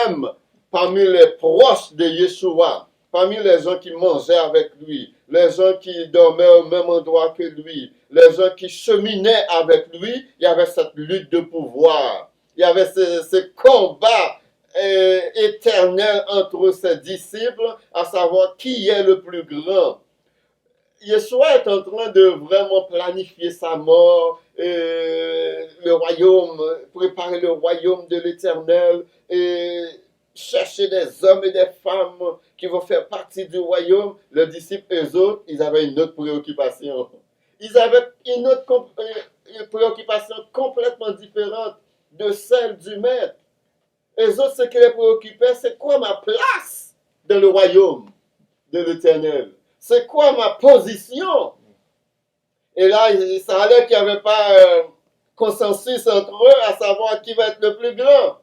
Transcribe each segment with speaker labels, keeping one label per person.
Speaker 1: même parmi les proches de Yeshua, parmi les gens qui mangeaient avec lui, les gens qui dormaient au même endroit que lui, les gens qui cheminaient avec lui, il y avait cette lutte de pouvoir. Il y avait ce combat éternel entre ses disciples, à savoir qui est le plus grand. Yeshua est en train de vraiment planifier sa mort, le royaume, préparer le royaume de l'Éternel, et chercher des hommes et des femmes qui vont faire partie du royaume. Les disciples, eux autres, ils avaient une autre préoccupation. Ils avaient une préoccupation complètement différente de celle du maître. Eux autres, ce qui les préoccupait, c'est quoi ma place dans le royaume de l'Éternel? C'est quoi ma position? Et là, ça allait qu'il n'y avait pas consensus entre eux à savoir qui va être le plus grand.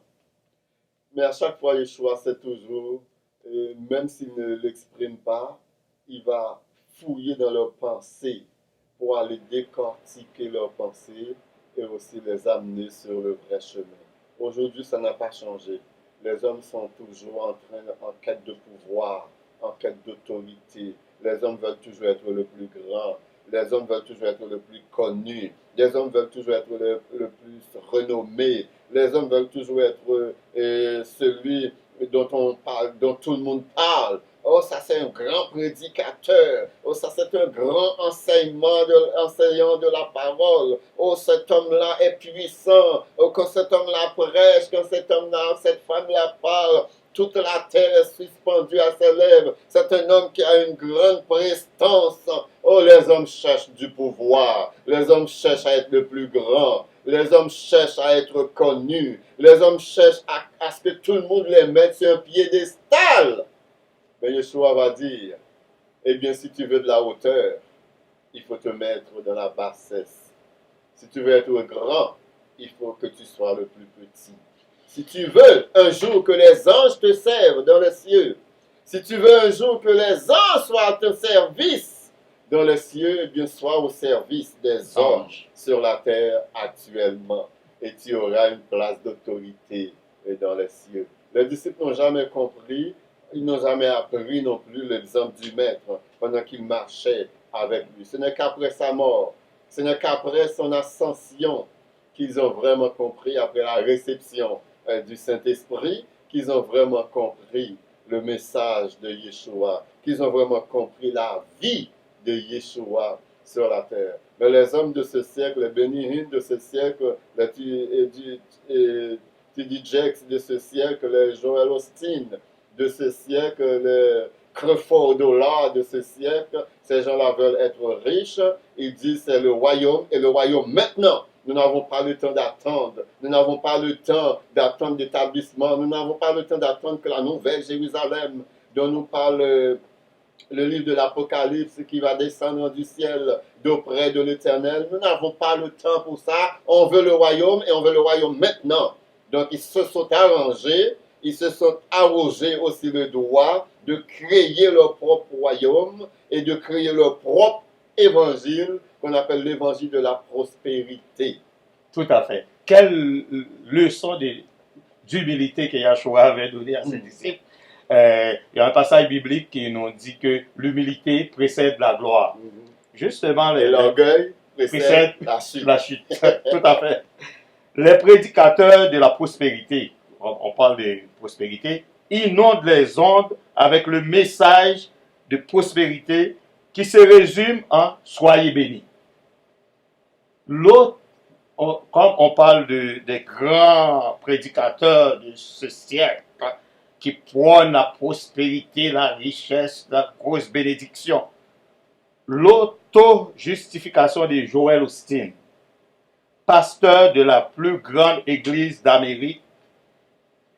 Speaker 1: Mais à chaque fois, Yeshua, c'est toujours, même s'il ne l'exprime pas, il va fouiller dans leurs pensées pour aller décortiquer leurs pensées et aussi les amener sur le vrai chemin. Aujourd'hui, ça n'a pas changé. Les hommes sont toujours en quête de pouvoir, en quête d'autorité. Les hommes veulent toujours être le plus grand. Les hommes veulent toujours être le plus connu. Les hommes veulent toujours être le plus renommé. Les hommes veulent toujours être celui dont on parle, dont tout le monde parle. Oh, ça c'est un grand prédicateur. Oh, ça c'est un grand enseignant de la parole. Oh, cet homme-là est puissant. Oh, quand cet homme-là prêche, quand cet homme-là, cette femme-là parle, toute la terre est suspendue à ses lèvres. C'est un homme qui a une grande prestance. Oh, les hommes cherchent du pouvoir. Les hommes cherchent à être le plus grand. Les hommes cherchent à être connus. Les hommes cherchent à ce que tout le monde les mette sur un piédestal. Mais Yeshua va dire, eh bien, si tu veux de la hauteur, il faut te mettre dans la bassesse. Si tu veux être grand, il faut que tu sois le plus petit. Si tu veux un jour que les anges te servent dans les cieux, si tu veux un jour que les anges soient à ton service dans les cieux, eh bien, sois au service des anges sur la terre actuellement. Et tu auras une place d'autorité dans les cieux. Les disciples n'ont jamais compris, ils n'ont jamais appris non plus l'exemple du Maître pendant qu'il marchait avec lui. Ce n'est qu'après sa mort, ce n'est qu'après son ascension qu'ils ont vraiment compris, après la réception du Saint-Esprit, qu'ils ont vraiment compris le message de Yeshua, qu'ils ont vraiment compris la vie de Yeshua sur la terre. Mais les hommes de ce siècle, les bénignines de ce siècle, les T.D. Jakes de ce siècle, les Joel Osteen de ce siècle, les Creford Dollar de ce siècle, ces gens-là veulent être riches. Ils disent c'est le royaume et le royaume maintenant. Nous n'avons pas le temps d'attendre. Nous n'avons pas le temps d'attendre l'établissement. Nous n'avons pas le temps d'attendre que la nouvelle Jérusalem, dont nous parle le livre de l'Apocalypse, qui va descendre du ciel d'auprès de l'Éternel. Nous n'avons pas le temps pour ça. On veut le royaume et on veut le royaume maintenant. Donc ils se sont arrangés, ils se sont arrogés aussi le droit de créer leur propre royaume et de créer leur propre évangile qu'on appelle l'évangile de la prospérité.
Speaker 2: Tout à fait. Quelle leçon d'humilité que Yahshua avait donnée à ses disciples. Il y a un passage biblique qui nous dit que l'humilité précède la gloire. Justement,
Speaker 1: l'orgueil précède
Speaker 2: la chute. Tout à fait. Les prédicateurs de la prospérité, on parle de prospérité, inondent les ondes avec le message de prospérité qui se résume en « Soyez bénis ». L'autre, comme on parle des grands prédicateurs de ce siècle qui prônent la prospérité, la richesse, la grosse bénédiction, l'auto-justification de Joel Osteen, pasteur de la plus grande église d'Amérique,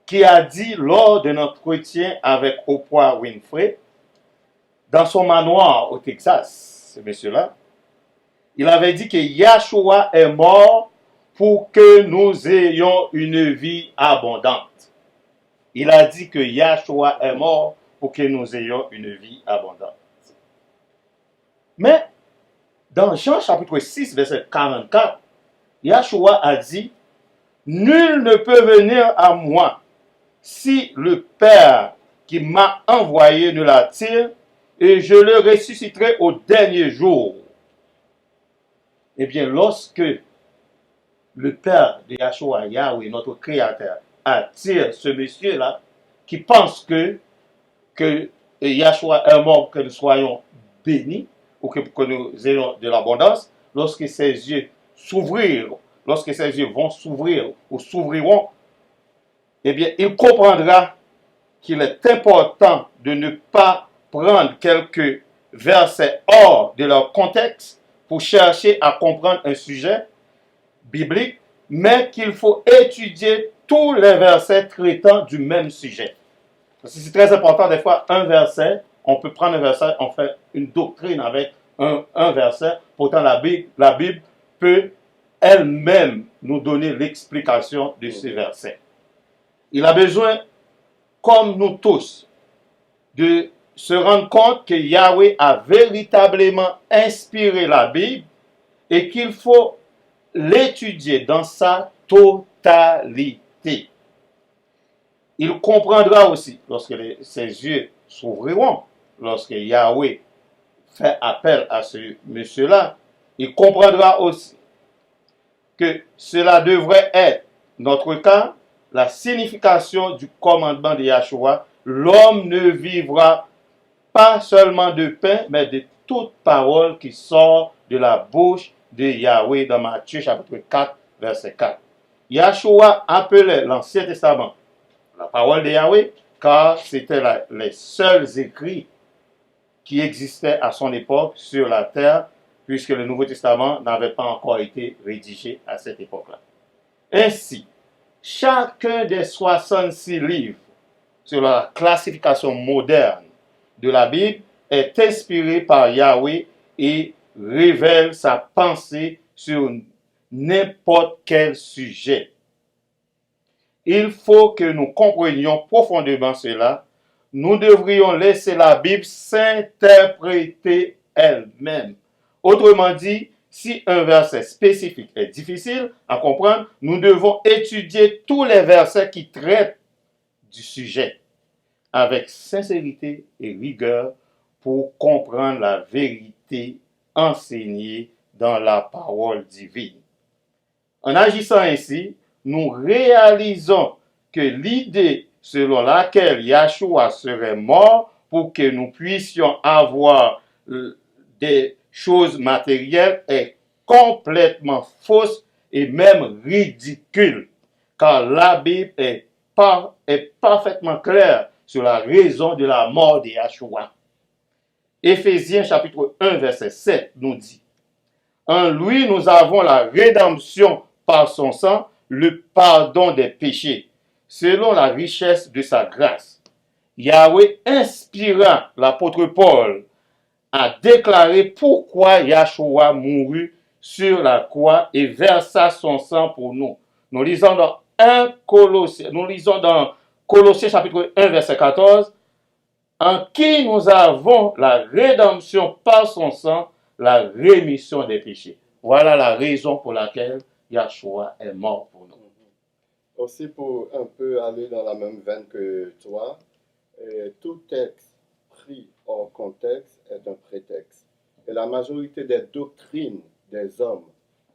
Speaker 2: qui a dit lors d'un entretien avec Oprah Winfrey, dans son manoir au Texas, ce monsieur-là, il avait dit que Yahshua est mort pour que nous ayons une vie abondante. Il a dit que Yahshua est mort pour que nous ayons une vie abondante. Mais, dans Jean chapitre 6, verset 44, Yahshua a dit, « Nul ne peut venir à moi si le Père qui m'a envoyé ne l'attire, et je le ressusciterai au dernier jour. Eh bien, lorsque le Père de Yahshua, Yahweh, notre Créateur, attire ce monsieur-là, qui pense que Yahshua est mort pour que nous soyons bénis, ou que nous ayons de l'abondance, lorsque ses yeux s'ouvriront, lorsque ses yeux vont s'ouvrir ou s'ouvriront, eh bien, il comprendra qu'il est important de ne pas prendre quelques versets hors de leur contexte pour chercher à comprendre un sujet biblique, mais qu'il faut étudier tous les versets traitant du même sujet. Parce que c'est très important, des fois, un verset, on peut prendre un verset, on fait une doctrine avec un verset, pourtant la Bible peut elle-même nous donner l'explication de ce verset. Il a besoin, comme nous tous, de se rendre compte que Yahweh a véritablement inspiré la Bible et qu'il faut l'étudier dans sa totalité. Il comprendra aussi, lorsque ses yeux s'ouvriront, lorsque Yahweh fait appel à ce monsieur-là, il comprendra aussi que cela devrait être notre cas, la signification du commandement de Yahshua. L'homme ne vivra pas seulement de pain, mais de toute parole qui sort de la bouche de Yahweh dans Matthieu chapitre 4, verset 4. Yahshua appelait l'Ancien Testament la parole de Yahweh, car c'était les seuls écrits qui existaient à son époque sur la terre, puisque le Nouveau Testament n'avait pas encore été rédigé à cette époque-là. Ainsi, chacun des 66 livres sur la classification moderne de la Bible est inspiré par Yahweh et révèle sa pensée sur n'importe quel sujet. Il faut que nous comprenions profondément cela. Nous devrions laisser la Bible s'interpréter elle-même. Autrement dit, si un verset spécifique est difficile à comprendre, nous devons étudier tous les versets qui traitent du sujet avec sincérité et rigueur pour comprendre la vérité enseignée dans la parole divine. En agissant ainsi, nous réalisons que l'idée selon laquelle Yahshua serait mort pour que nous puissions avoir des choses matérielles est complètement fausse et même ridicule, car la Bible est parfaitement claire sur la raison de la mort de Yahshua. Éphésiens chapitre 1 verset 7 nous dit: en lui nous avons la rédemption par son sang, le pardon des péchés, selon la richesse de sa grâce. Yahweh inspira l'apôtre Paul à déclarer pourquoi Yahshua mourut sur la croix et versa son sang pour nous. Nous lisons dans Colossiens chapitre 1 verset 14, en qui nous avons la rédemption par son sang, la rémission des péchés. Voilà la raison pour laquelle Yahshua est mort pour nous.
Speaker 1: Aussi, pour un peu aller dans la même veine que toi, tout texte pris hors contexte est un prétexte. Et la majorité des doctrines des hommes,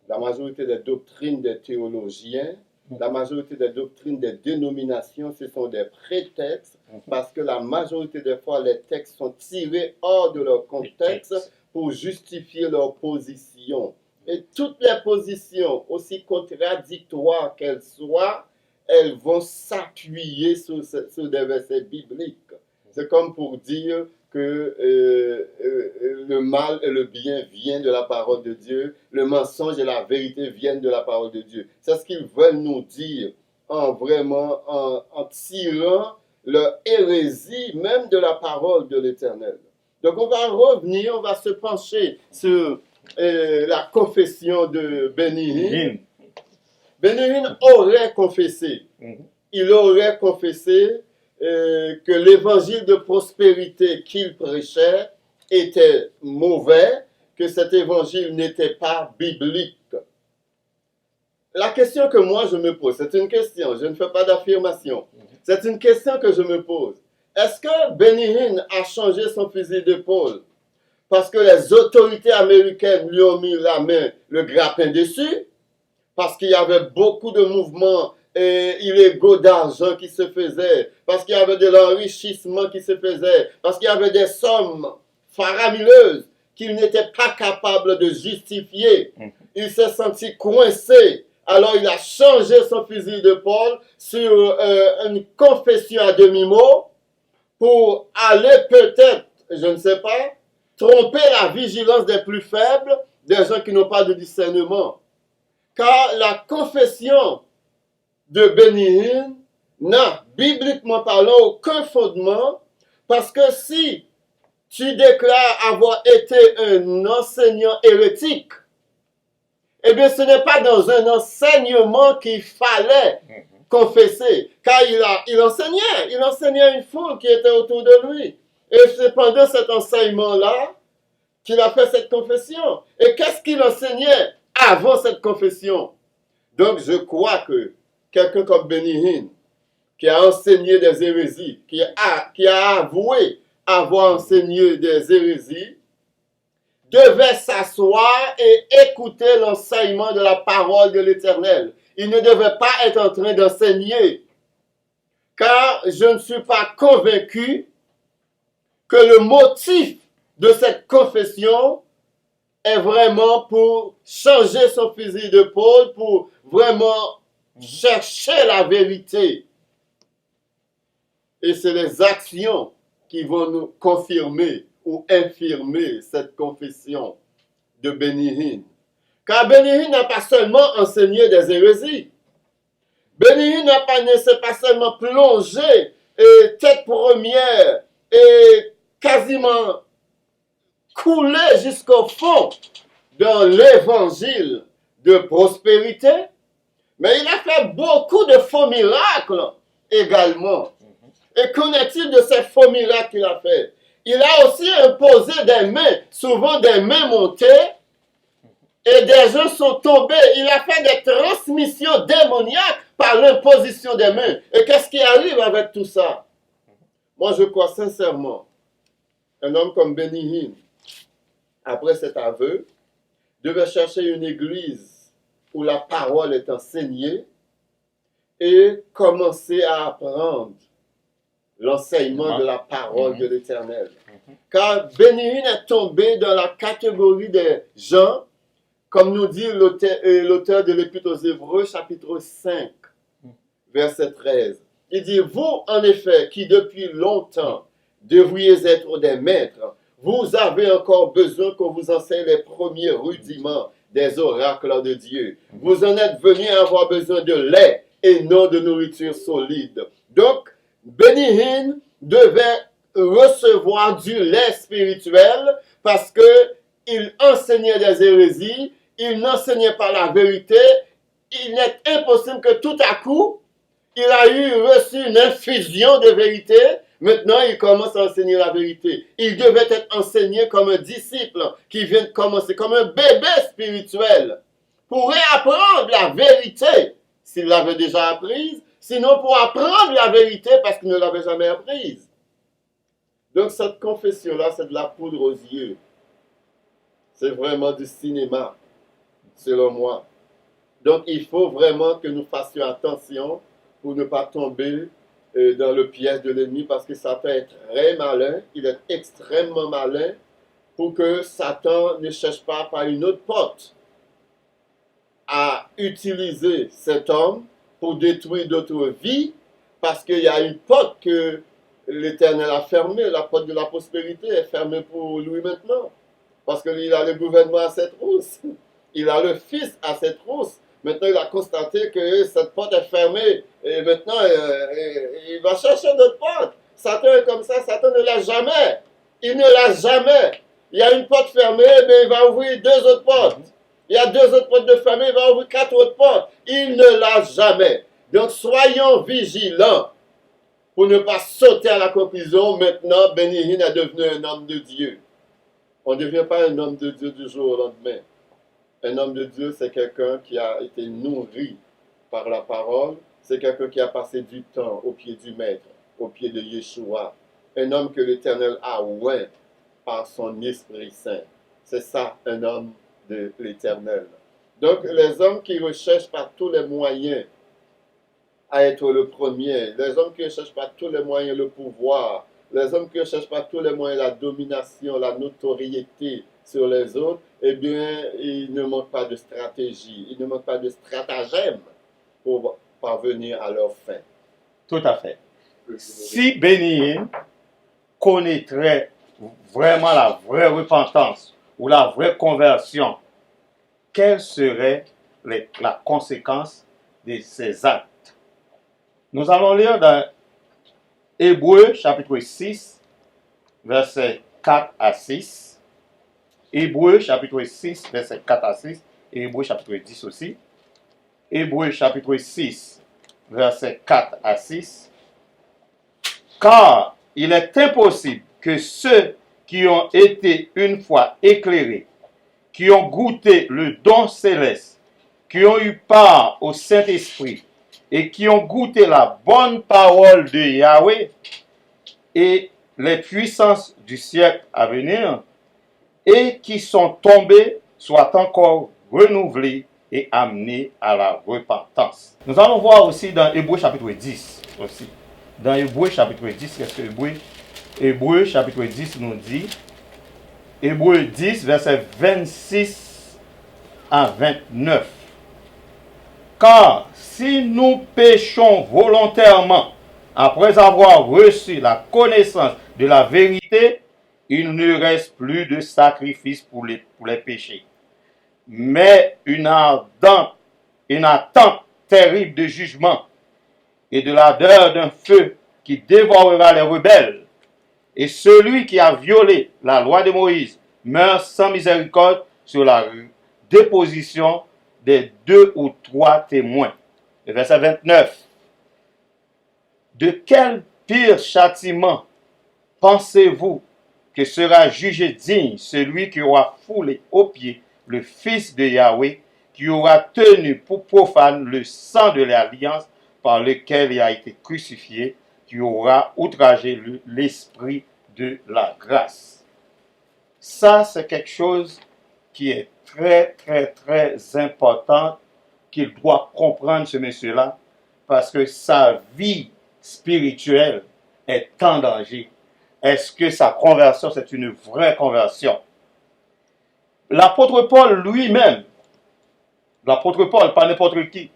Speaker 1: la majorité des doctrines des théologiens, la majorité des doctrines des dénominations, ce sont des prétextes parce que la majorité des fois, les textes sont tirés hors de leur contexte pour justifier leur position. Et toutes les positions, aussi contradictoires qu'elles soient, elles vont s'appuyer sur des versets bibliques. C'est comme pour dire que le mal et le bien viennent de la parole de Dieu, le mensonge et la vérité viennent de la parole de Dieu. C'est ce qu'ils veulent nous dire en tirant leur hérésie même de la parole de l'Éternel. Donc on va revenir, on va se pencher sur la confession de Benny Hinn. Benny Hinn aurait confessé, il aurait confessé que l'évangile de prospérité qu'il prêchait était mauvais, que cet évangile n'était pas biblique. La question que moi je me pose, c'est une question, je ne fais pas d'affirmation. C'est une question que je me pose. Est-ce que Benny Hinn a changé son fusil d'épaule parce que les autorités américaines lui ont mis la main, le grappin dessus, parce qu'il y avait beaucoup de mouvements illégaux d'argent qui se faisaient, parce qu'il y avait de l'enrichissement qui se faisait, parce qu'il y avait des sommes faramineuses qu'il n'était pas capable de justifier. Il s'est senti coincé. Alors il a changé son fusil d'épaule sur une confession à demi-mot pour aller peut-être, je ne sais pas, tromper la vigilance des plus faibles, des gens qui n'ont pas de discernement. Car la confession de Benny Hinn n'a, bibliquement parlant, aucun fondement, parce que si tu déclares avoir été un enseignant hérétique, eh bien ce n'est pas dans un enseignement qu'il fallait confesser, car il enseignait une foule qui était autour de lui. Et c'est pendant cet enseignement-là qu'il a fait cette confession. Et qu'est-ce qu'il enseignait avant cette confession? Donc je crois que quelqu'un comme Benny Hinn, qui a enseigné des hérésies, qui a avoué avoir enseigné des hérésies, devait s'asseoir et écouter l'enseignement de la parole de l'Éternel. Il ne devait pas être en train d'enseigner, car je ne suis pas convaincu que le motif de cette confession est vraiment pour changer son fusil d'épaule, pour vraiment chercher la vérité. Et c'est les actions qui vont nous confirmer ou infirmer cette confession de Benny Hinn. Car Benny Hinn n'a pas seulement enseigné des hérésies. Benny Hinn n'a pas seulement plongé tête première et quasiment coulé jusqu'au fond dans l'évangile de prospérité, mais il a fait beaucoup de faux miracles également. Et qu'en est-il de ces faux miracles qu'il a fait? Il a aussi imposé des mains, souvent des mains montées, et des gens sont tombés. Il a fait des transmissions démoniaques par l'imposition des mains. Et qu'est-ce qui arrive avec tout ça? Moi, je crois sincèrement, un homme comme Benny Hinn, après cet aveu, devait chercher une église où la parole est enseignée et commencer à apprendre l'enseignement de la parole de l'Éternel. Car Benny Hinn est tombé dans la catégorie des gens, comme nous dit l'auteur de l'Épître aux Hébreux, chapitre 5, verset 13. Il dit, vous, en effet, qui depuis longtemps devriez être des maîtres, vous avez encore besoin qu'on vous enseigne les premiers rudiments des oracles de Dieu. Vous en êtes venus à avoir besoin de lait et non de nourriture solide. Donc, Benny Hinn devait recevoir du lait spirituel parce qu'il enseignait des hérésies, il n'enseignait pas la vérité. Il est impossible que tout à coup, il a reçu une infusion de vérité. Maintenant, il commence à enseigner la vérité. Il devait être enseigné comme un disciple qui vient de commencer, comme un bébé spirituel, pour réapprendre la vérité s'il l'avait déjà apprise, sinon pour apprendre la vérité parce qu'il ne l'avait jamais apprise. Donc cette confession-là, c'est de la poudre aux yeux. C'est vraiment du cinéma, selon moi. Donc il faut vraiment que nous fassions attention pour ne pas tomber dans le piège de l'ennemi, parce que Satan est très malin, il est extrêmement malin, pour que Satan ne cherche pas par une autre porte à utiliser cet homme pour détruire d'autres vies, parce qu'il y a une porte que l'Éternel a fermée, la porte de la prospérité est fermée pour lui maintenant, parce qu'il a le gouvernement à cette trousse, il a le fils à cette trousse. Maintenant, il a constaté que cette porte est fermée et maintenant, il va chercher d'autres portes. Satan est comme ça, Satan ne l'a jamais. Il ne l'a jamais. Il y a une porte fermée, mais il va ouvrir deux autres portes. Il y a deux autres portes de fermées, il va ouvrir quatre autres portes. Il ne l'a jamais. Donc, soyons vigilants pour ne pas sauter à la conclusion. Maintenant, Benny Hinn est devenu un homme de Dieu. On ne devient pas un homme de Dieu du jour au lendemain. Un homme de Dieu, c'est quelqu'un qui a été nourri par la parole c'est quelqu'un qui a passé du temps au pied du Maître, au pied de Yeshua. Un homme que l'Éternel a oint par son Esprit Saint. C'est ça, un homme de l'Éternel. Donc, les hommes qui recherchent par tous les moyens à être le premier, les hommes qui recherchent par tous les moyens le pouvoir, les hommes qui recherchent par tous les moyens la domination, la notoriété sur les autres, eh bien, ils ne manquent pas de stratégie, ils ne manquent pas de stratagème pour parvenir à leur fin.
Speaker 2: Tout à fait. Si Bénin connaîtrait vraiment la vraie repentance ou la vraie conversion, quelle serait la conséquence de ces actes? Nous allons lire dans Hébreux chapitre 6, versets 4 à 6. Hébreux chapitre 6, versets 4 à 6. Et Hébreux chapitre 10 aussi. Hébreux chapitre 6, versets 4 à 6. Car il est impossible que ceux qui ont été une fois éclairés, qui ont goûté le don céleste, qui ont eu part au Saint-Esprit et qui ont goûté la bonne parole de Yahweh et les puissances du siècle à venir, et qui sont tombés, soient encore renouvelés et amenés à la repentance. Nous allons voir aussi dans Hébreux chapitre 10 aussi. Dans Hébreux chapitre 10, qu'est-ce que Hébreux chapitre 10 nous dit? Hébreux 10, versets 26 à 29. Car si nous péchons volontairement après avoir reçu la connaissance de la vérité, il ne reste plus de sacrifice pour les péchés, mais une attente terrible de jugement et de l'ardeur d'un feu qui dévorera les rebelles. Et celui qui a violé la loi de Moïse meurt sans miséricorde sur la déposition des 2 ou 3 témoins. Le verset 29. De quel pire châtiment pensez-vous que sera jugé digne celui qui aura foulé aux pieds le Fils de Yahweh, qui aura tenu pour profane le sang de l'alliance par lequel il a été crucifié, qui aura outragé l'esprit de la grâce? Ça, c'est quelque chose qui est très, très, très important, qu'il doit comprendre, ce monsieur-là, parce que sa vie spirituelle est en danger. Est-ce que sa conversion, c'est une vraie conversion? L'apôtre Paul lui-même, l'apôtre Paul, pas n'importe qui,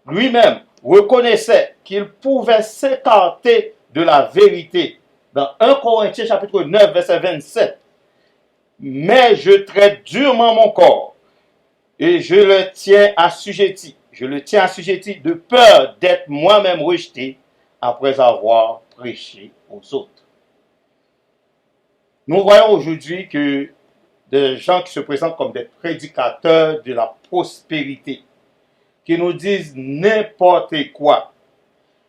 Speaker 2: lui-même reconnaissait qu'il pouvait s'écarter de la vérité. Dans 1 Corinthiens chapitre 9, verset 27, mais je traite durement mon corps et je le tiens assujetti. Je le tiens assujetti de peur d'être moi-même rejeté après avoir prêché aux autres. Nous voyons aujourd'hui que des gens qui se présentent comme des prédicateurs de la prospérité, qui nous disent n'importe quoi.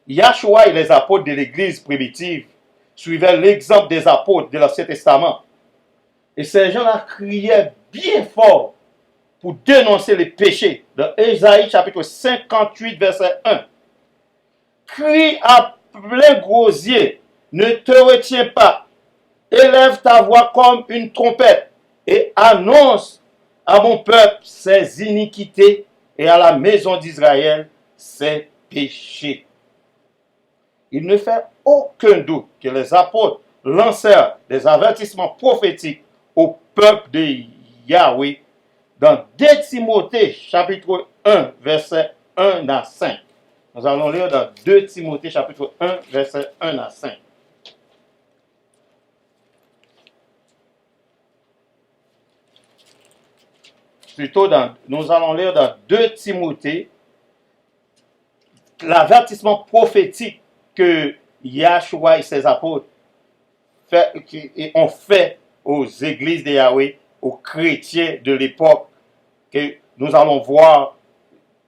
Speaker 2: Yahshua et les apôtres de l'Église primitive suivaient l'exemple des apôtres de l'Ancien Testament. Et ces gens-là criaient bien fort pour dénoncer les péchés. Dans Ésaïe chapitre 58, verset 1. Crie à plein gosier, ne te retiens pas. Élève ta voix comme une trompette et annonce à mon peuple ses iniquités et à la maison d'Israël ses péchés. Il ne fait aucun doute que les apôtres lancèrent des avertissements prophétiques au peuple de Yahweh dans 2 Timothée chapitre 1 verset 1 à 5. Nous allons lire dans 2 Timothée chapitre 1 verset 1 à 5. Nous allons lire dans 2 Timothée l'avertissement prophétique que Yahshua et ses apôtres ont fait aux églises de Yahweh, aux chrétiens de l'époque, que nous allons voir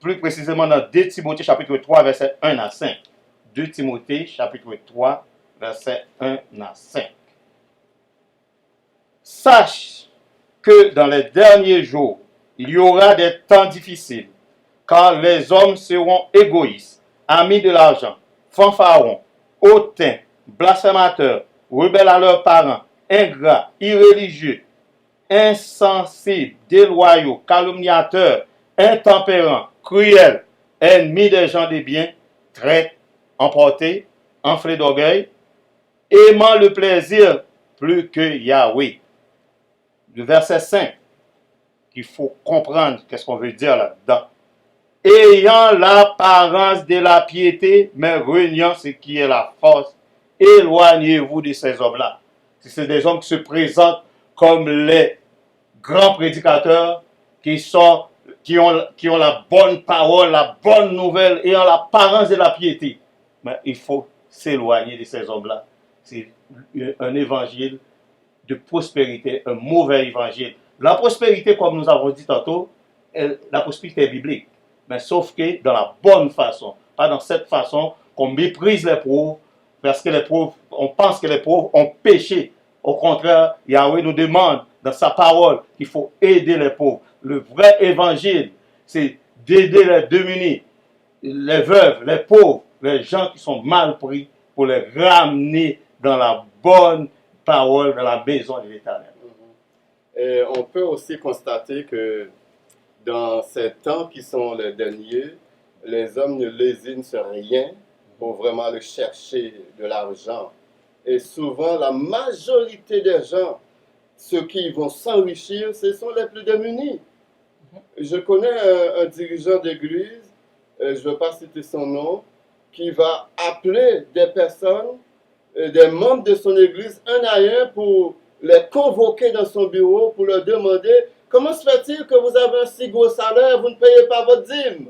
Speaker 2: plus précisément dans 2 Timothée chapitre 3 verset 1 à 5. 2 Timothée chapitre 3 verset 1 à 5. Sache que dans les derniers jours, il y aura des temps difficiles, car les hommes seront égoïstes, amis de l'argent, fanfarons, hautains, blasphémateurs, rebelles à leurs parents, ingrats, irréligieux, insensibles, déloyaux, calomniateurs, intempérants, cruels, ennemis des gens des biens, traîtres, emportés, enflés d'orgueil, aimant le plaisir plus que Yahweh. Le verset 5, qu'il faut comprendre qu'est-ce qu'on veut dire là-dedans. Ayant l'apparence de la piété, mais reniant ce qui est la force, éloignez-vous de ces hommes-là. C'est des hommes qui se présentent comme les grands prédicateurs qui ont la bonne parole, la bonne nouvelle, ayant l'apparence de la piété. Mais il faut s'éloigner de ces hommes-là. C'est un évangile de prospérité, un mauvais évangile. La prospérité, comme nous avons dit tantôt, la prospérité est biblique. Mais sauf que dans la bonne façon, pas dans cette façon qu'on méprise les pauvres, parce que les pauvres, on pense que les pauvres ont péché. Au contraire, Yahweh nous demande dans sa parole qu'il faut aider les pauvres. Le vrai évangile, c'est d'aider les démunis, les veuves, les pauvres, les gens qui sont mal pris, pour les ramener dans la bonne parole, dans la maison de l'Éternel.
Speaker 1: Et on peut aussi constater que dans ces temps qui sont les derniers, les hommes ne lésinent sur rien pour vraiment aller chercher de l'argent. Et souvent, la majorité des gens, ceux qui vont s'enrichir, ce sont les plus démunis. Je connais un dirigeant d'église, je ne veux pas citer son nom, qui va appeler des personnes, des membres de son église, un à un, pour les convoquer dans son bureau, pour leur demander comment se fait-il que vous avez un si gros salaire, vous ne payez pas votre dîme?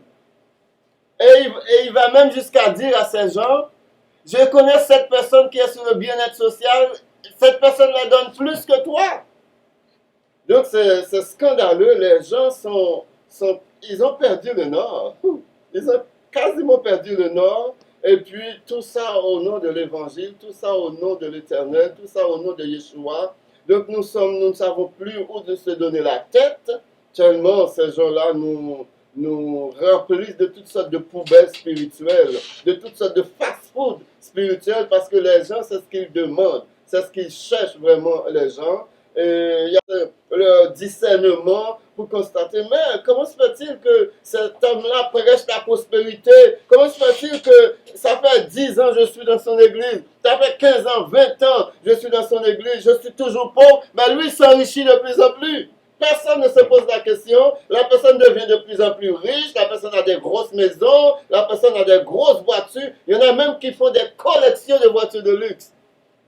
Speaker 1: Et il va même jusqu'à dire à ces gens, je connais cette personne qui est sur le bien-être social, cette personne la donne plus que toi. Donc c'est scandaleux, les gens ils ont perdu le nord. Ils ont quasiment perdu le nord. Et puis tout ça au nom de l'évangile, tout ça au nom de l'éternel, tout ça au nom de Yeshua. Donc nous ne savons plus où de se donner la tête, tellement ces gens-là nous remplissent de toutes sortes de poubelles spirituelles, de toutes sortes de fast-food spirituels, parce que les gens, c'est ce qu'ils demandent, c'est ce qu'ils cherchent vraiment, les gens. Et il y a le discernement pour constater, mais comment se fait-il que cet homme-là prêche la prospérité? Comment se fait-il que ça fait 10 ans que je suis dans son église, ça fait 15 ans, 20 ans je suis dans son église, je suis toujours pauvre, mais lui s'enrichit de plus en plus. Personne ne se pose la question, la personne devient de plus en plus riche, la personne a des grosses maisons, la personne a des grosses voitures, il y en a même qui font des collections de voitures de luxe.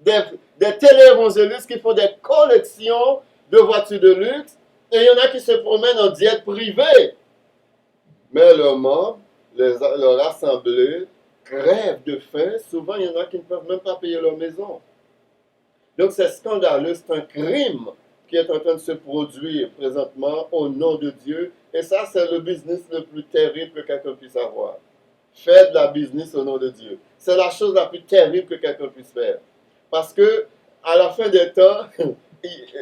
Speaker 1: Des téléévangélistes qui font des collections de voitures de luxe, et il y en a qui se promènent en diète privée. Mais leurs membres, leur assemblée, crèvent de faim. Souvent, il y en a qui ne peuvent même pas payer leur maison. Donc c'est scandaleux, c'est un crime qui est en train de se produire présentement au nom de Dieu. Et ça, c'est le business le plus terrible que quelqu'un puisse avoir. Faire de la business au nom de Dieu. C'est la chose la plus terrible que quelqu'un puisse faire. Parce que à la fin des temps,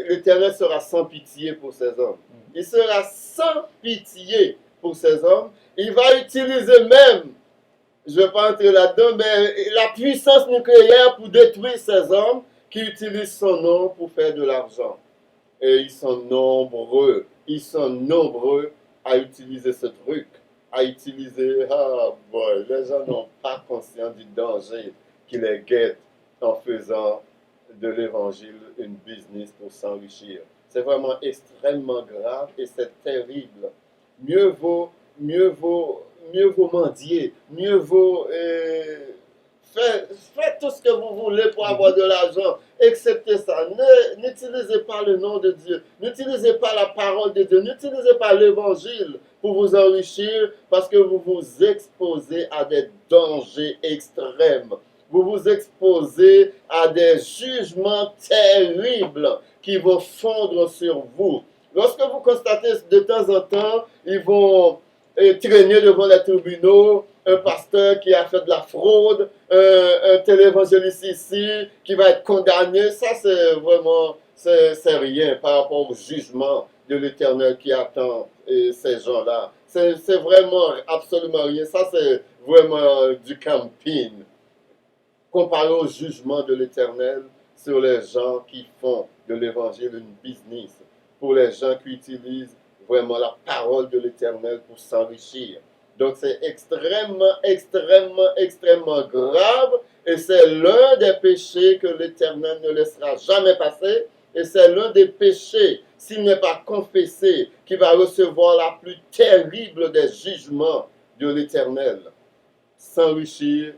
Speaker 1: l'Éternel sera sans pitié pour ces hommes. Il sera sans pitié pour ces hommes. Il va utiliser même, je ne vais pas entrer là-dedans, mais la puissance nucléaire pour détruire ces hommes qui utilisent son nom pour faire de l'argent. Et ils sont nombreux à utiliser ce truc, à utiliser, les gens n'ont pas conscience du danger qui les guette en faisant de l'évangile une business pour s'enrichir. C'est vraiment extrêmement grave et c'est terrible. Mieux vaut mendier, mieux vaut faites tout ce que vous voulez pour avoir de l'argent. Acceptez ça. N'utilisez pas le nom de Dieu. N'utilisez pas la parole de Dieu. N'utilisez pas l'évangile pour vous enrichir parce que vous vous exposez à des dangers extrêmes. Vous vous exposez à des jugements terribles qui vont fondre sur vous. Lorsque vous constatez de temps en temps, ils vont traîner devant les tribunaux, un pasteur qui a fait de la fraude, un télévangéliste ici qui va être condamné, ça c'est vraiment, c'est rien par rapport au jugement de l'Éternel qui attend ces gens-là. C'est vraiment absolument rien. Ça, c'est vraiment du camping. Comparé au jugement de l'Éternel sur les gens qui font de l'Évangile une business, pour les gens qui utilisent vraiment la parole de l'Éternel pour s'enrichir. Donc c'est extrêmement, extrêmement, extrêmement grave et c'est l'un des péchés que l'Éternel ne laissera jamais passer et c'est l'un des péchés, s'il n'est pas confessé, qui va recevoir la plus terrible des jugements de l'Éternel. S'enrichir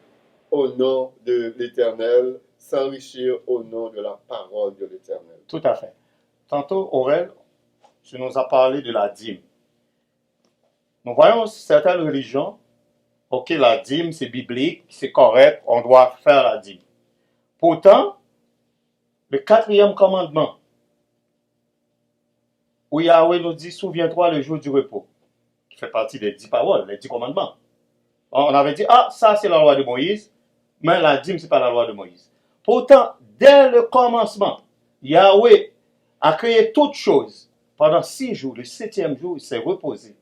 Speaker 1: au nom de l'Éternel, s'enrichir au nom de la parole de l'Éternel.
Speaker 2: Tout à fait. Tantôt, Aurel, tu nous as parlé de la dîme. Nous voyons certaines religions, ok, la dîme, c'est biblique, c'est correct, on doit faire la dîme. Pourtant, le 4e commandement, où Yahweh nous dit, souviens-toi le jour du repos, qui fait partie des 10 paroles, les 10 commandements. On avait dit, ah, ça c'est la loi de Moïse, mais la dîme, ce n'est pas la loi de Moïse. Pourtant, dès le commencement, Yahweh a créé toutes choses. Pendant 6 jours, le 7e jour, il s'est reposé.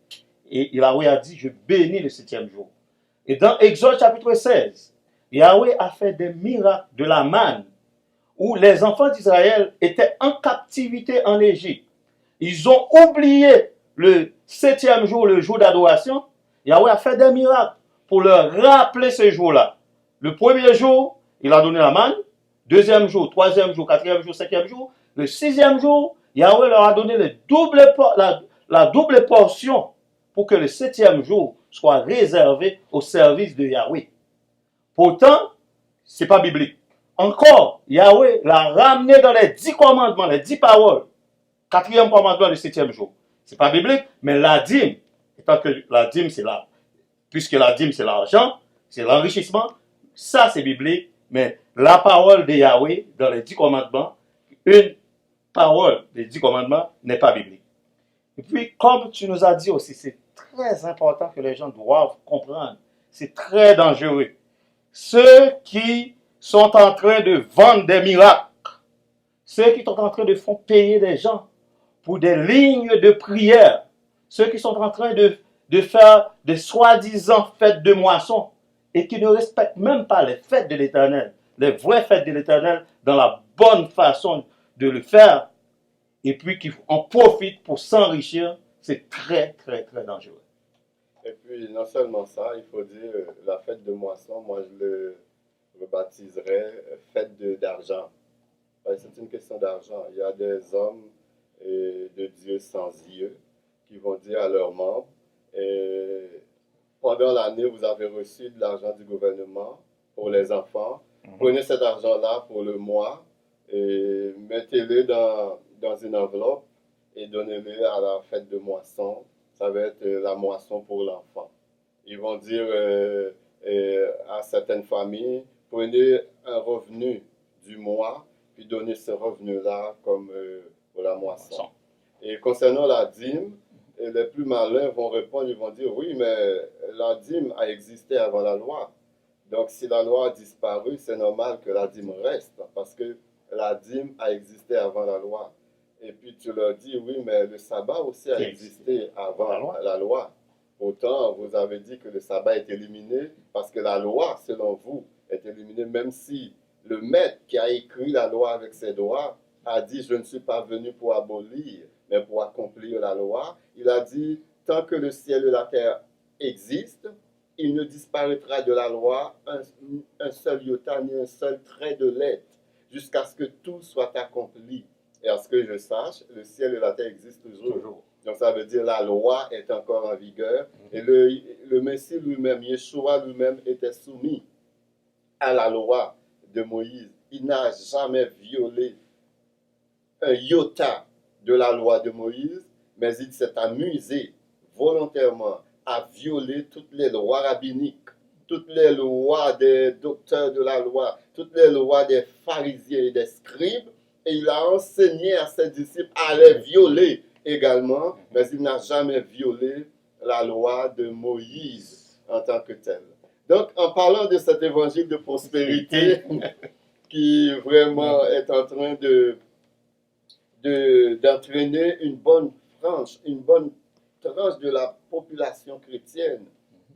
Speaker 2: Et Yahweh a dit, je bénis le 7e jour. Et dans Exode chapitre 16, Yahweh a fait des miracles de la manne, où les enfants d'Israël étaient en captivité en Égypte. Ils ont oublié le 7e jour, le jour d'adoration. Yahweh a fait des miracles pour leur rappeler ce jour-là. Le premier jour, il a donné la manne. 2e jour, 3e jour, 4e jour, 5e jour. Le 6e jour, Yahweh leur a donné la double portion pour que le 7e jour soit réservé au service de Yahweh. Pourtant, ce n'est pas biblique. Encore, Yahweh l'a ramené dans les 10 commandements, les 10 paroles. 4e commandement, le 7e jour. Ce n'est pas biblique, mais la dîme, étant que la dîme, c'est là. Puisque la dîme, c'est l'argent, c'est l'enrichissement, ça c'est biblique, mais la parole de Yahweh dans les 10 commandements, une parole des 10 commandements n'est pas biblique. Et puis, comme tu nous as dit aussi, c'est très important que les gens doivent comprendre. C'est très dangereux. Ceux qui sont en train de vendre des miracles, ceux qui sont en train de faire payer des gens pour des lignes de prière, ceux qui sont en train de faire des soi-disant fêtes de moisson et qui ne respectent même pas les fêtes de l'Éternel, les vraies fêtes de l'Éternel dans la bonne façon de le faire, et puis qui en profitent pour s'enrichir, c'est très, très, très dangereux.
Speaker 1: Et puis, non seulement ça, il faut dire, la fête de moisson, moi je le rebaptiserais fête d'argent. C'est une question d'argent. Il y a des hommes de Dieu sans yeux qui vont dire à leurs membres, pendant l'année, vous avez reçu de l'argent du gouvernement pour les enfants. Prenez cet argent-là pour le mois et mettez-le dans une enveloppe et donnez-le à la fête de moisson. Ça va être la moisson pour l'enfant. Ils vont dire à certaines familles, prenez un revenu du mois, puis donnez ce revenu-là comme pour la moisson. Et concernant la dîme, les plus malins vont répondre, ils vont dire, oui, mais la dîme a existé avant la loi. Donc, si la loi a disparu, c'est normal que la dîme reste, parce que la dîme a existé avant la loi. Et puis, tu leur dis, oui, mais le sabbat aussi a existé avant la loi. Autant, vous avez dit que le sabbat est éliminé, parce que la loi, selon vous, est éliminée, même si le maître qui a écrit la loi avec ses doigts a dit, je ne suis pas venu pour abolir, mais pour accomplir la loi. Il a dit, tant que le ciel et la terre existent, il ne disparaîtra de la loi un seul iota ni un seul trait de lettre, jusqu'à ce que tout soit accompli. Et à ce que je sache, le ciel et la terre existent toujours. Donc ça veut dire la loi est encore en vigueur. Et le Messie lui-même, Yeshua lui-même, était soumis à la loi de Moïse. Il n'a jamais violé un iota de la loi de Moïse, mais il s'est amusé volontairement à violer toutes les lois rabbiniques, toutes les lois des docteurs de la loi, toutes les lois des pharisiens et des scribes, et il a enseigné à ses disciples à les violer également, mais il n'a jamais violé la loi de Moïse en tant que tel. Donc, en parlant de cet évangile de prospérité qui vraiment est en train d'entraîner une bonne tranche de la population chrétienne.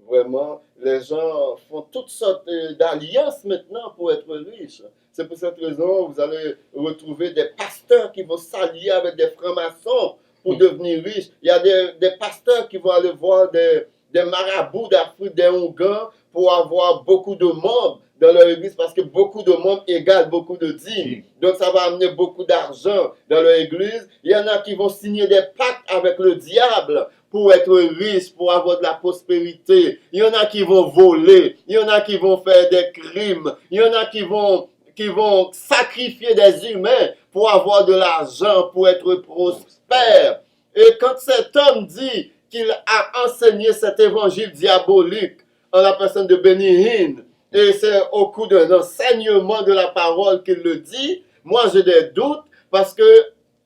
Speaker 1: Vraiment, les gens font toutes sortes d'alliances maintenant pour être riches. C'est pour cette raison que vous allez retrouver des pasteurs qui vont s'allier avec des francs-maçons pour devenir riches. Il y a des pasteurs qui vont aller voir des marabouts d'Afrique, des Hongans, pour avoir beaucoup de membres dans leur église, parce que beaucoup de membres égale beaucoup de dîmes. Donc ça va amener beaucoup d'argent dans leur église. Il y en a qui vont signer des pactes avec le diable pour être riches, pour avoir de la prospérité. Il y en a qui vont voler. Il y en a qui vont faire des crimes. Il y en a qui vont sacrifier des humains pour avoir de l'argent, pour être prospère. Et quand cet homme dit qu'il a enseigné cet évangile diabolique en la personne de Benny Hinn, et c'est au cours d'un enseignement de la parole qu'il le dit, moi j'ai des doutes, parce que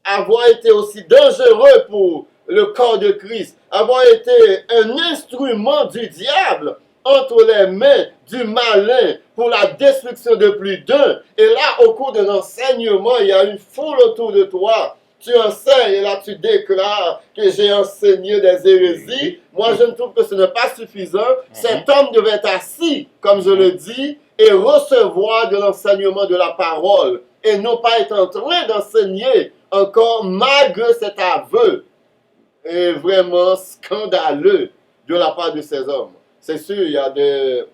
Speaker 1: avoir été aussi dangereux pour le corps de Christ, avoir été un instrument du diable entre les mains du malin pour la destruction de plus d'un, et là au cours d'un enseignement, il y a une foule autour de toi. Tu enseignes et là tu déclares que j'ai enseigné des hérésies. Moi je ne trouve que ce n'est pas suffisant. Cet homme devait être assis, comme je le dis, et recevoir de l'enseignement de la parole. Et non pas être en train d'enseigner encore malgré cet aveu. Et vraiment scandaleux de la part de ces hommes. C'est sûr, il y a des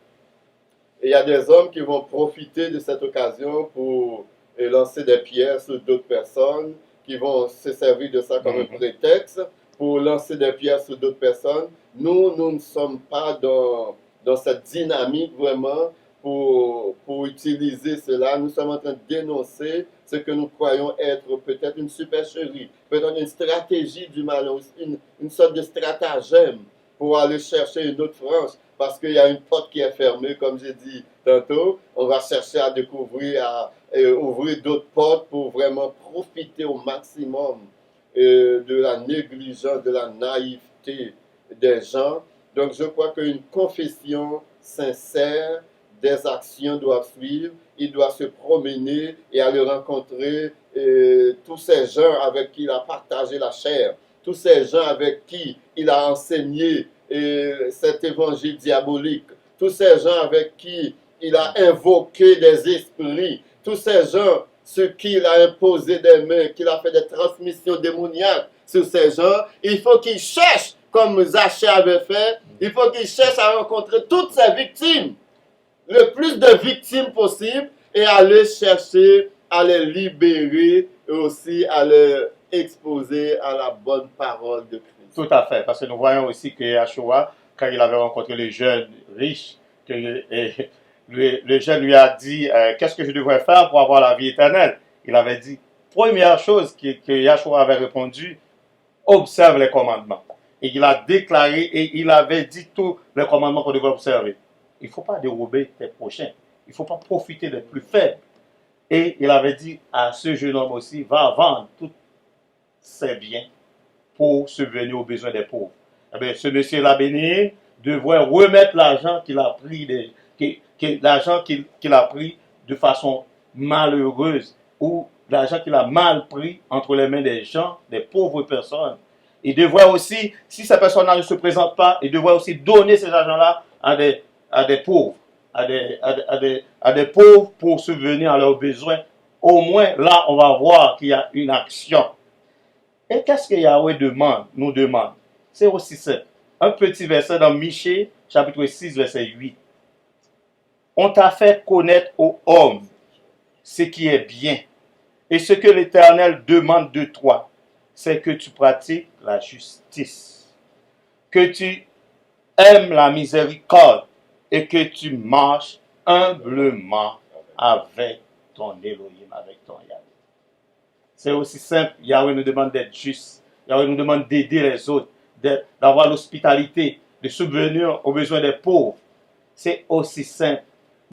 Speaker 1: hommes qui vont profiter de cette occasion pour lancer des pierres sur d'autres personnes, qui vont se servir de ça comme un prétexte pour lancer des pierres sur d'autres personnes. Nous ne sommes pas dans cette dynamique vraiment pour utiliser cela. Nous sommes en train de dénoncer ce que nous croyons être peut-être une supercherie, peut-être une stratégie du mal, une sorte de stratagème pour aller chercher une autre frange, parce qu'il y a une porte qui est fermée, comme j'ai dit tantôt. On va chercher à découvrir, à ouvrir d'autres portes pour vraiment profiter au maximum de la négligence, de la naïveté des gens. Donc je crois qu'une confession sincère, des actions doivent suivre. Il doit se promener et aller rencontrer tous ces gens avec qui il a partagé la chair, tous ces gens avec qui il a enseigné cet évangile diabolique, tous ces gens avec qui il a invoqué des esprits, tous ces gens sur qui il a imposé des mains, qu'il a fait des transmissions démoniaques sur ces gens. Il faut qu'il cherche, comme Zaché avait fait, il faut qu'il cherche à rencontrer toutes ces victimes, le plus de victimes possible, et aller chercher à les libérer et aussi à les exposer à la bonne parole de Christ.
Speaker 2: Tout à fait, parce que nous voyons aussi que Yahshua, quand il avait rencontré le jeune riche, le jeune lui a dit qu'est-ce que je devrais faire pour avoir la vie éternelle. Il avait dit, première chose que Yahshua avait répondu, observe les commandements. Et il a déclaré et il avait dit tous les commandements qu'on devrait observer. Il ne faut pas dérober tes prochains. Il ne faut pas profiter des plus faibles. Et il avait dit à ce jeune homme aussi, va vendre tous ses biens pour subvenir aux besoins des pauvres. Eh bien, ce monsieur-là béni devrait remettre l'argent qu'il a pris, l'argent qu'il a pris de façon malheureuse, ou l'argent qu'il a mal pris entre les mains des gens, des pauvres personnes. Il devrait aussi, si ces personnes-là ne se présentent pas, il devrait aussi donner ces argents-là à des pauvres, à des pauvres pour subvenir à leurs besoins. Au moins, là, on va voir qu'il y a une action. Et qu'est-ce que Yahweh nous demande? C'est aussi simple. Un petit verset dans Michée, chapitre 6, verset 8. On t'a fait connaître aux hommes ce qui est bien. Et ce que l'Éternel demande de toi, c'est que tu pratiques la justice, que tu aimes la miséricorde et que tu marches humblement avec ton Elohim, avec ton Yahweh. C'est aussi simple. Yahweh nous demande d'être juste. Yahweh nous demande d'aider les autres, d'avoir l'hospitalité, de subvenir aux besoins des pauvres. C'est aussi simple.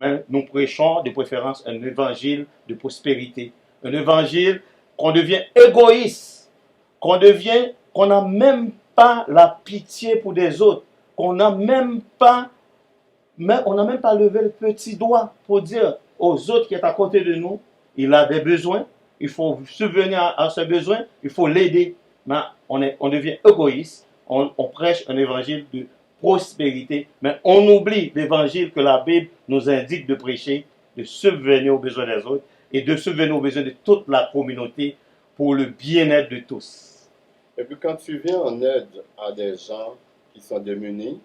Speaker 2: Mais nous prêchons de préférence un évangile de prospérité. Un évangile qu'on devient égoïste, qu'on n'a même pas la pitié pour des autres, qu'on n'a même pas levé le petit doigt pour dire aux autres qui est à côté de nous, il a des besoins, il faut subvenir à ses besoins, il faut l'aider. Mais on devient égoïste, on prêche un évangile de prospérité, mais on oublie l'évangile que la Bible nous indique de prêcher, de subvenir aux besoins des autres et de subvenir aux besoins de toute la communauté pour le bien-être de tous.
Speaker 1: Et puis quand tu viens en aide à des gens qui sont démunis,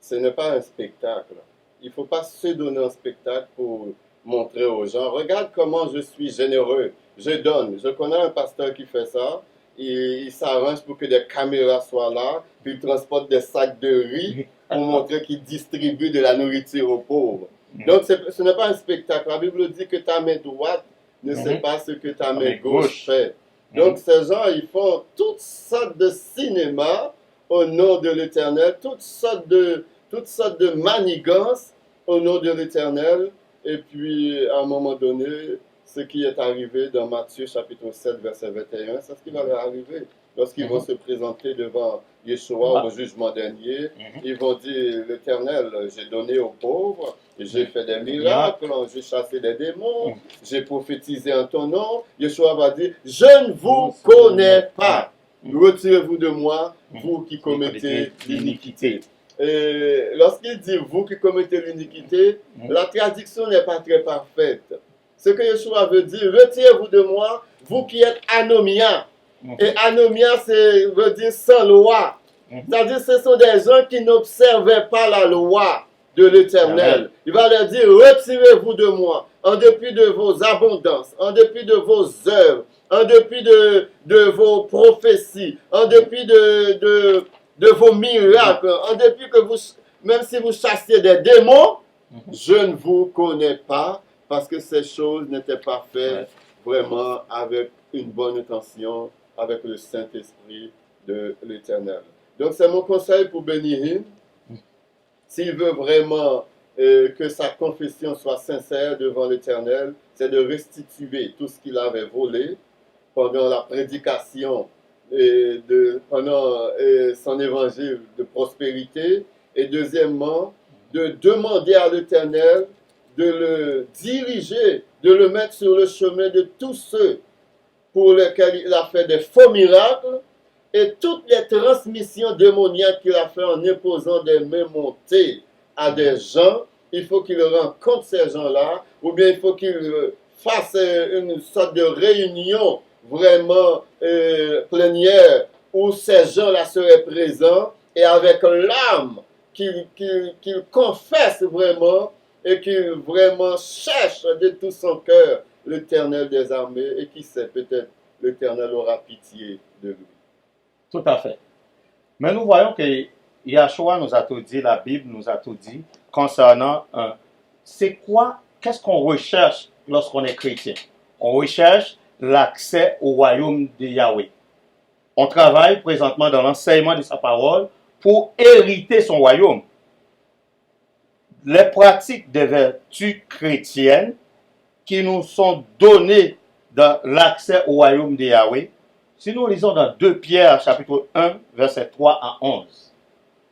Speaker 1: ce n'est pas un spectacle. Il ne faut pas se donner un spectacle pour montrer aux gens, regarde comment je suis généreux, je donne. Je connais un pasteur qui fait ça, il s'arrange pour que des caméras soient là, puis il transporte des sacs de riz pour montrer qu'il distribue de la nourriture aux pauvres. Donc ce n'est pas un spectacle. La Bible dit que ta main droite ne sait pas ce que ta main gauche fait. Donc ces gens, ils font toutes sortes de cinéma au nom de l'Éternel, toutes sortes de manigances au nom de l'Éternel. Et puis, à un moment donné, ce qui est arrivé dans Matthieu chapitre 7, verset 21, c'est ce qui va leur arriver. Lorsqu'ils vont se présenter devant Yeshua au jugement dernier, ils vont dire, l'Éternel, j'ai donné aux pauvres, j'ai fait des miracles, j'ai chassé des démons, j'ai prophétisé en ton nom. Yeshua va dire, je ne vous connais pas. Retirez-vous de moi, vous qui commettez l'iniquité. Et lorsqu'il dit vous qui commettez l'iniquité, la traduction n'est pas très parfaite. Ce que Yeshua veut dire, retirez-vous de moi, vous qui êtes anomia. Et anomia, veut dire sans loi. C'est-à-dire que ce sont des gens qui n'observaient pas la loi de l'Éternel. Il va leur dire, retirez-vous de moi, en dépit de vos abondances, en dépit de vos œuvres, en dépit de vos prophéties, en dépit de vos miracles, en dépit que vous, même si vous chassiez des démons, je ne vous connais pas, parce que ces choses n'étaient pas faites vraiment avec une bonne intention, avec le Saint-Esprit de l'Éternel. Donc c'est mon conseil pour Benny Hinn. S'il veut vraiment que sa confession soit sincère devant l'Éternel, c'est de restituer tout ce qu'il avait volé pendant la prédication pendant son évangile de prospérité. Et deuxièmement, de demander à l'Éternel de le diriger, de le mettre sur le chemin de tous ceux pour lesquels il a fait des faux miracles et toutes les transmissions démoniaques qu'il a fait en imposant des mains montées à des gens. Il faut qu'il rencontre ces gens-là, ou bien il faut qu'il fasse une sorte de réunion vraiment plénière où ces gens-là seraient présents et avec l'âme qu'il confesse vraiment et qu'il vraiment cherche de tout son cœur l'Éternel des armées et qui sait, peut-être l'Éternel aura pitié de lui.
Speaker 2: Tout à fait. Mais nous voyons que Yahshua nous a tout dit, la Bible nous a tout dit concernant qu'est-ce qu'on recherche lorsqu'on est chrétien? On recherche l'accès au royaume de Yahweh. On travaille présentement dans l'enseignement de sa parole pour hériter son royaume. Les pratiques des vertus chrétiennes qui nous sont données dans l'accès au royaume de Yahweh, si nous lisons dans 2 Pierre chapitre 1, verset 3 à 11,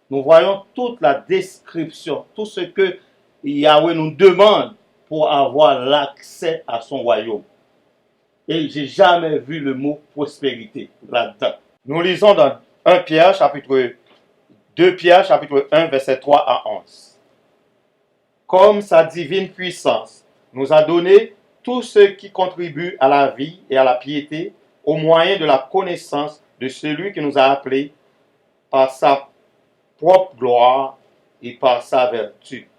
Speaker 2: nous voyons toute la description, tout ce que Yahweh nous demande pour avoir l'accès à son royaume. Et j'ai jamais vu le mot prospérité là-dedans. Nous lisons dans 2 Pierre chapitre 1, verset 3 à 11. Comme sa divine puissance nous a donné tout ce qui contribue à la vie et à la piété au moyen de la connaissance de celui qui nous a appelés par sa propre gloire et par sa vertu,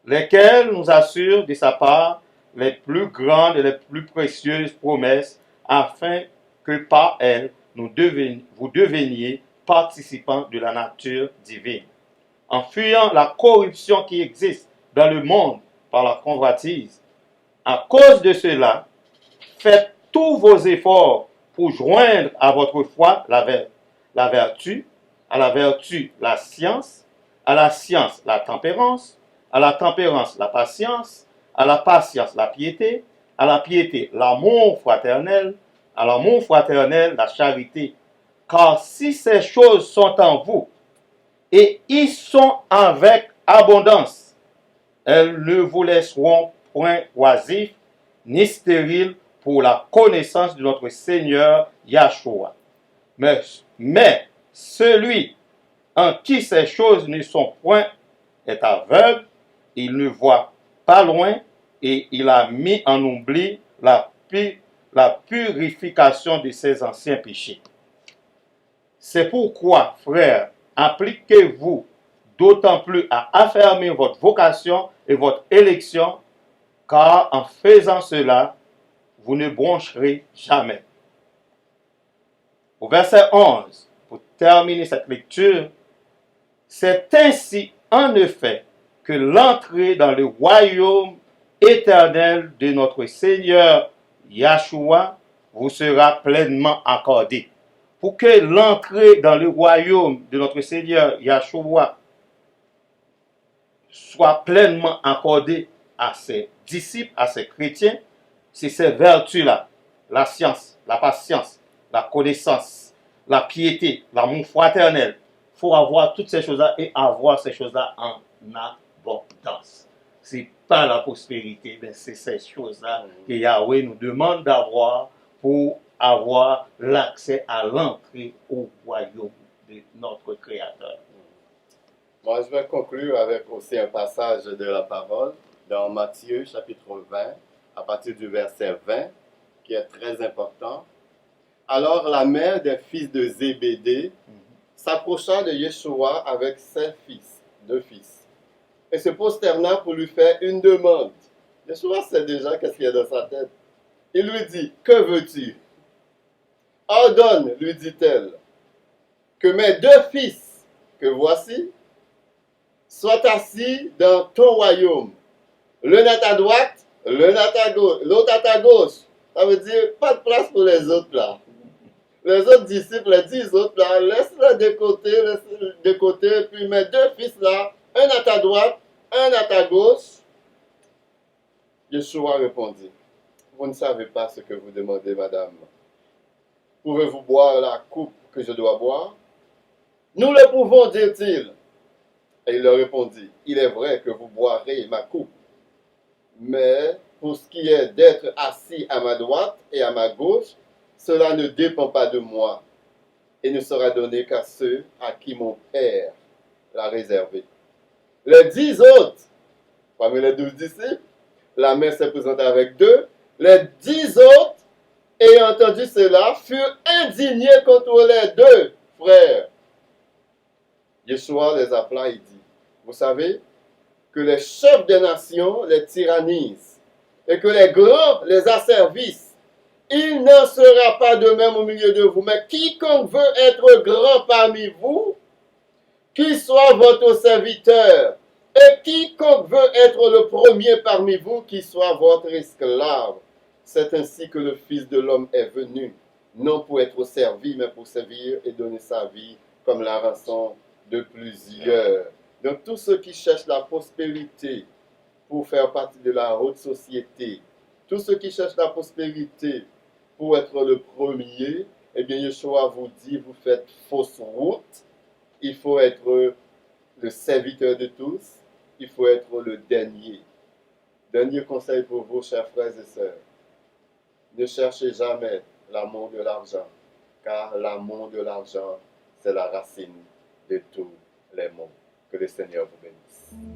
Speaker 2: lesquels nous assurent de sa part les plus grandes et les plus précieuses promesses, afin que par elles vous deveniez participants de la nature divine, en fuyant la corruption qui existe dans le monde par la convoitise. À cause de cela, faites tous vos efforts pour joindre à votre foi la vertu, à la vertu la science, à la science la tempérance, à la tempérance la patience, à la patience la piété, à la piété l'amour fraternel, à l'amour fraternel la charité. Car si ces choses sont en vous, et y sont avec abondance, elles ne vous laisseront point oisifs, ni stériles pour la connaissance de notre Seigneur Yahshua. Mais Celui en qui ces choses ne sont point est aveugle, il ne voit pas loin, et il a mis en oubli la purification de ses anciens péchés. C'est pourquoi, frères, appliquez-vous d'autant plus à affermir votre vocation et votre élection, car en faisant cela, vous ne broncherez jamais. Au verset 11, pour terminer cette lecture, c'est ainsi en effet que l'entrée dans le royaume éternel de notre Seigneur Yahshua vous sera pleinement accordée. Pour que l'entrée dans le royaume de notre Seigneur Yahshua soit pleinement accordée à ses disciples, à ses chrétiens, c'est ces vertus-là, la science, la patience, la connaissance, la piété, l'amour fraternel. Il faut avoir toutes ces choses-là et avoir ces choses-là en abondance. Ce n'est pas la prospérité, mais c'est ces choses-là que Yahweh nous demande d'avoir pour avoir l'accès à l'entrée au royaume de notre Créateur.
Speaker 1: Moi, je vais conclure avec aussi un passage de la parole dans Matthieu chapitre 20, à partir du verset 20, qui est très important. Alors la mère des fils de Zébédée s'approcha de Yeshua avec ses fils, 2 fils, et se prosterna pour lui faire une demande. Yeshua sait déjà qu'est-ce qu'il y a dans sa tête. Il lui dit, « Que veux-tu » ? « Ordonne, lui dit-elle, que mes 2 fils que voici soient assis dans ton royaume. L'un à ta droite, l'autre à ta gauche. » Ça veut dire, pas de place pour les autres là. Les autres disciples, les 10 autres là, laisse-les de côté, puis mes 2 fils là, un à ta droite, un à ta gauche. Yeshua répondit, vous ne savez pas ce que vous demandez, madame. Pouvez-vous boire la coupe que je dois boire? Nous le pouvons, dit-il. Et il leur répondit, il est vrai que vous boirez ma coupe, mais pour ce qui est d'être assis à ma droite et à ma gauche, cela ne dépend pas de moi et ne sera donné qu'à ceux à qui mon Père l'a réservé. Les 10 autres, parmi les 12 disciples, la mère s'est présentée avec 2. Les 10 autres, ayant entendu cela, furent indignés contre les 2 frères. Yeshua les appela et dit, vous savez que les chefs des nations les tyrannisent et que les grands les asservissent. Il n'en sera pas de même au milieu de vous, mais quiconque veut être grand parmi vous, qu'il soit votre serviteur, et quiconque veut être le premier parmi vous, qu'il soit votre esclave. C'est ainsi que le Fils de l'homme est venu, non pour être servi, mais pour servir et donner sa vie comme la rançon de plusieurs. Donc tous ceux qui cherchent la prospérité pour faire partie de la haute société, tous ceux qui cherchent la prospérité pour être le premier, eh bien Yeshua vous dit, vous faites fausse route. Il faut être le serviteur de tous, il faut être le dernier. Dernier conseil pour vous, chers frères et sœurs. Ne cherchez jamais l'amour de l'argent, car l'amour de l'argent, c'est la racine de tous les maux. Que le Seigneur vous bénisse.